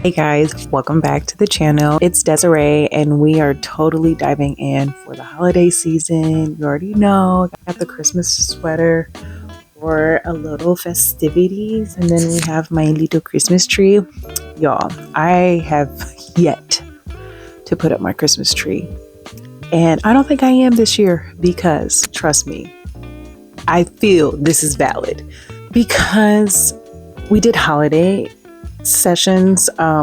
Hey guys, welcome back to the channel. It's Deserai and we are totally diving in for the holiday season. You already know, I got the Christmas sweater for a little festivities, and then we have my little Christmas tree. Y'all, I have yet to put up my Christmas tree. And I don't think I am this year because, trust me, I feel this is valid because we did holiday sessions a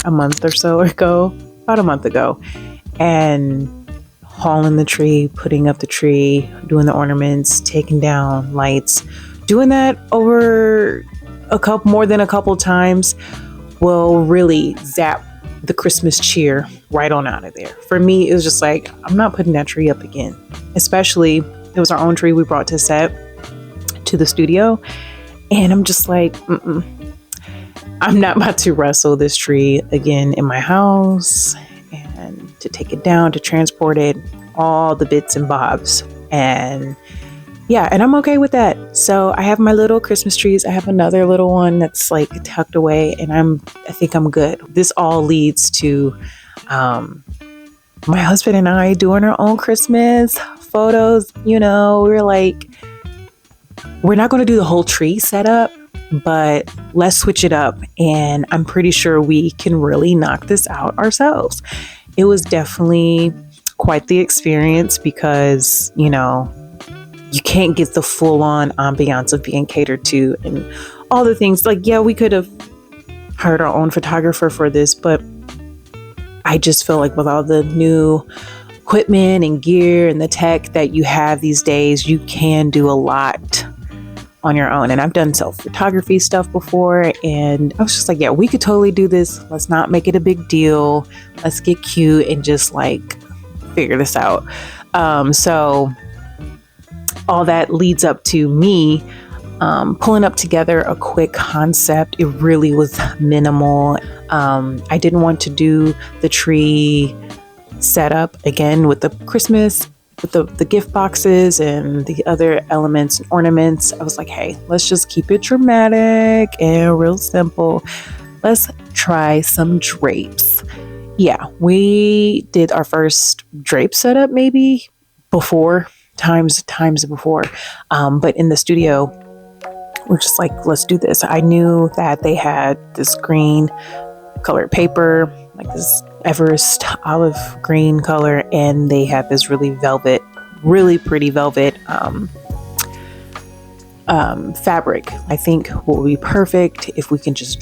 month or so ago, about a month ago, and hauling the tree, putting up the tree, doing the ornaments, taking down lights, doing that over more than a couple times will really zap the Christmas cheer right on out of there. For me, it was just like, I'm not putting that tree up again. Especially, it was our own tree we brought to set to the studio, and I'm just like, I'm not about to wrestle this tree again in my house and to take it down, to transport it, all the bits and bobs. And yeah, and I'm okay with that. So I have my little Christmas trees. I have another little one that's like tucked away, and I think I'm good. This all leads to my husband and I doing our own Christmas photos. You know, we're like, we're not going to do the whole tree setup, but let's switch it up, and I'm pretty sure we can really knock this out ourselves. It was definitely quite the experience because, you know, you can't get the full-on ambiance of being catered to and all the things. Like, yeah, we could have hired our own photographer for this, but I just feel like with all the new equipment and gear and the tech that you have these days, you can do a lot on your own. And I've done self-photography stuff before, and I was just like, yeah, we could totally do this. Let's not make it a big deal. Let's get cute and just like figure this out. So all that leads up to me pulling up together a quick concept. It really was minimal. I didn't want to do the tree setup again with the Christmas, with the gift boxes and the other elements and ornaments. I was like, hey, let's just keep it dramatic and real simple. Let's try some drapes. Yeah, we did our first drape setup maybe before, times before. But in the studio, we're just like, let's do this. I knew that they had this green colored paper, like this Everest olive green color, and they had this really pretty velvet fabric. I think what would be perfect if we can just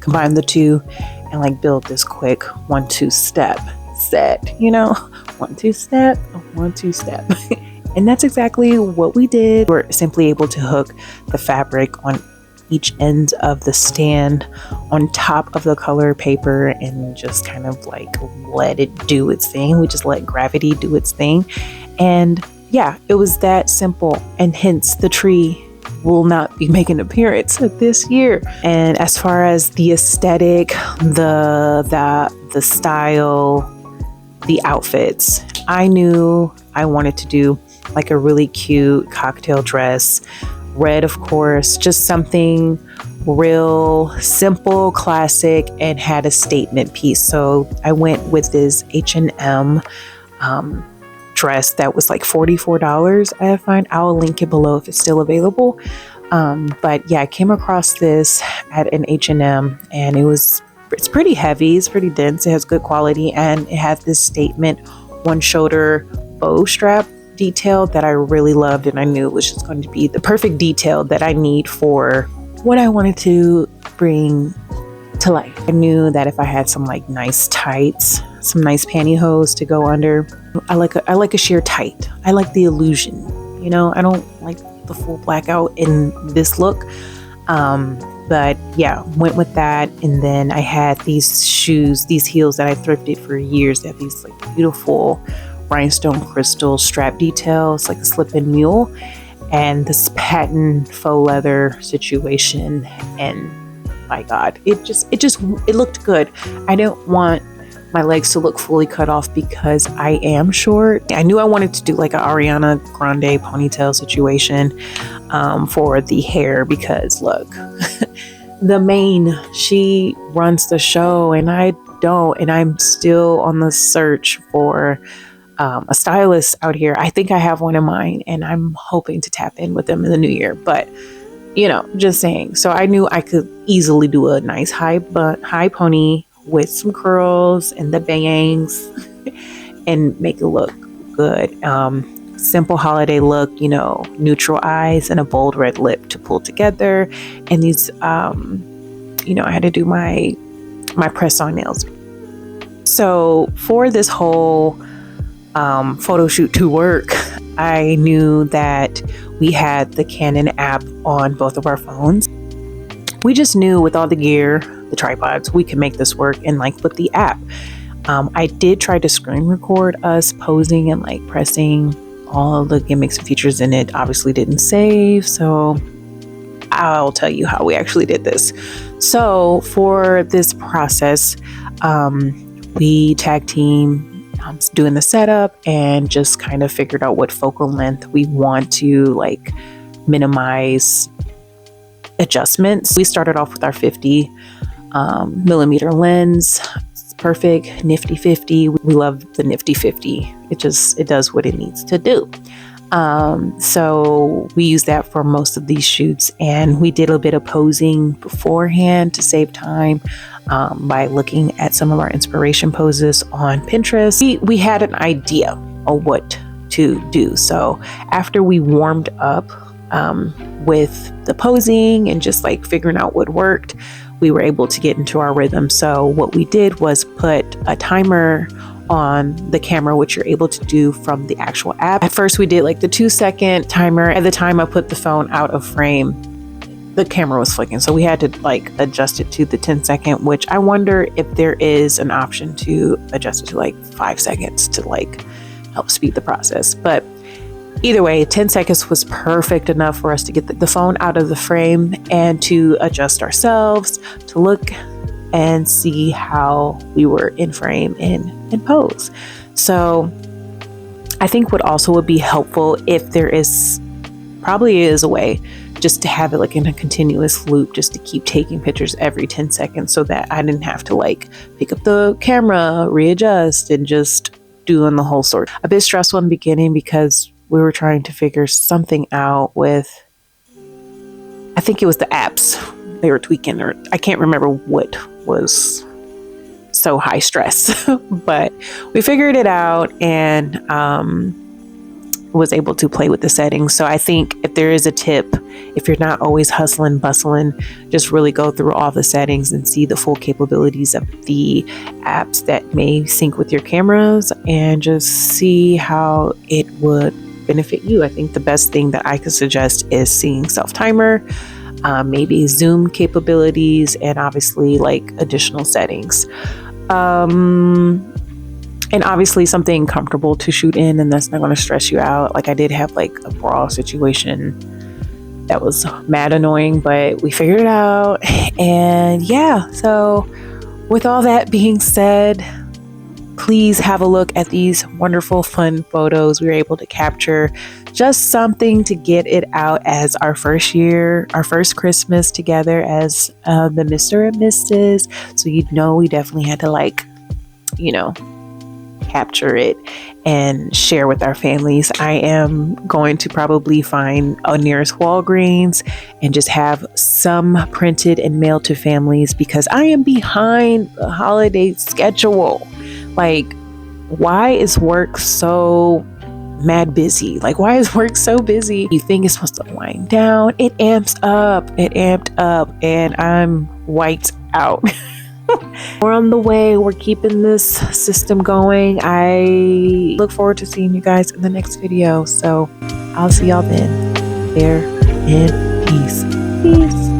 combine the two and like build this quick 1-2 step set, you know, 1-2 step, 1-2 step. And that's exactly what we did. We're simply able to hook the fabric on each end of the stand on top of the color paper and just kind of like let it do its thing. We just let gravity do its thing. And yeah, it was that simple. And hence the tree will not be making an appearance this year. And as far as the aesthetic, the style, the outfits, I knew I wanted to do like a really cute cocktail dress. Red, of course, just something real simple, classic, and had a statement piece. So I went with this H&M dress that was like $44. I find I'll link it below if it's still available. But yeah, I came across this at an H&M, and it's pretty heavy, it's pretty dense, it has good quality, and it had this statement one shoulder bow strap detail that I really loved, and I knew it was just going to be the perfect detail that I need for what I wanted to bring to life. I knew that if I had some like nice tights, some nice pantyhose to go under, I like a sheer tight. I like the illusion, you know. I don't like the full blackout in this look. But yeah, went with that. And then I had these heels that I thrifted for years. They have these like beautiful rhinestone crystal strap details, like a slip-in mule, and this patent faux leather situation. And my God, it looked good. I don't want my legs to look fully cut off because I am short. I knew I wanted to do like an Ariana Grande ponytail situation for the hair because look, the main, she runs the show and I don't, and I'm still on the search for a stylist out here. I think I have one in mind and I'm hoping to tap in with them in the new year, but just saying. So I knew I could easily do a nice high pony with some curls and the bangs and make it look good. Simple holiday look, neutral eyes and a bold red lip to pull together. And these, I had to do my press on nails. So for this whole photo shoot to work, I knew that we had the Canon app on both of our phones. We just knew with all the gear, the tripods, we could make this work and with the app. I did try to screen record us posing and pressing all the gimmicks and features, and it obviously didn't save. So I'll tell you how we actually did this. So for this process, we tag team doing the setup and just kind of figured out what focal length we want to minimize adjustments. We started off with our 50 millimeter lens. It's perfect, nifty 50. We love the nifty 50. It does what it needs to do. So we used that for most of these shoots, and we did a bit of posing beforehand to save time by looking at some of our inspiration poses on Pinterest. We had an idea of what to do. So after we warmed up with the posing and just figuring out what worked, we were able to get into our rhythm. So what we did was put a timer on the camera, which you're able to do from the actual app. At first we did the 2-second timer. At the time I put the phone out of frame, the camera was flicking, so we had to adjust it to the 10-second, which I wonder if there is an option to adjust it to 5 seconds to help speed the process. But either way, 10 seconds was perfect enough for us to get the phone out of the frame and to adjust ourselves, to look and see how we were in frame and pose. So I think what also would be helpful, if there probably is a way, just to have it in a continuous loop, just to keep taking pictures every 10 seconds so that I didn't have to pick up the camera, readjust, and just doing the whole sort. A bit stressful in the beginning because we were trying to figure something out with, I think it was the apps they were tweaking, or I can't remember what was so high stress, but we figured it out and was able to play with the settings. So I think if there is a tip, if you're not always hustling, bustling, just really go through all the settings and see the full capabilities of the apps that may sync with your cameras and just see how it would benefit you. I think the best thing that I could suggest is seeing self-timer, maybe zoom capabilities, and obviously additional settings. And obviously something comfortable to shoot in and that's not going to stress you out. I did have a bra situation that was mad annoying, but we figured it out. And yeah, so with all that being said, please have a look at these wonderful, fun photos we were able to capture. Just something to get it out as our first first Christmas together as the Mr. and Mrs. So we definitely had to capture it and share with our families. I am going to probably find a nearest Walgreens and just have some printed and mailed to families because I am behind the holiday schedule. Why is work so mad busy? Why is work so busy? You think it's supposed to wind down. It amped up and I'm wiped out. We're on the way. We're keeping this system going. I look forward to seeing you guys in the next video. So I'll see y'all then. There in peace. Peace.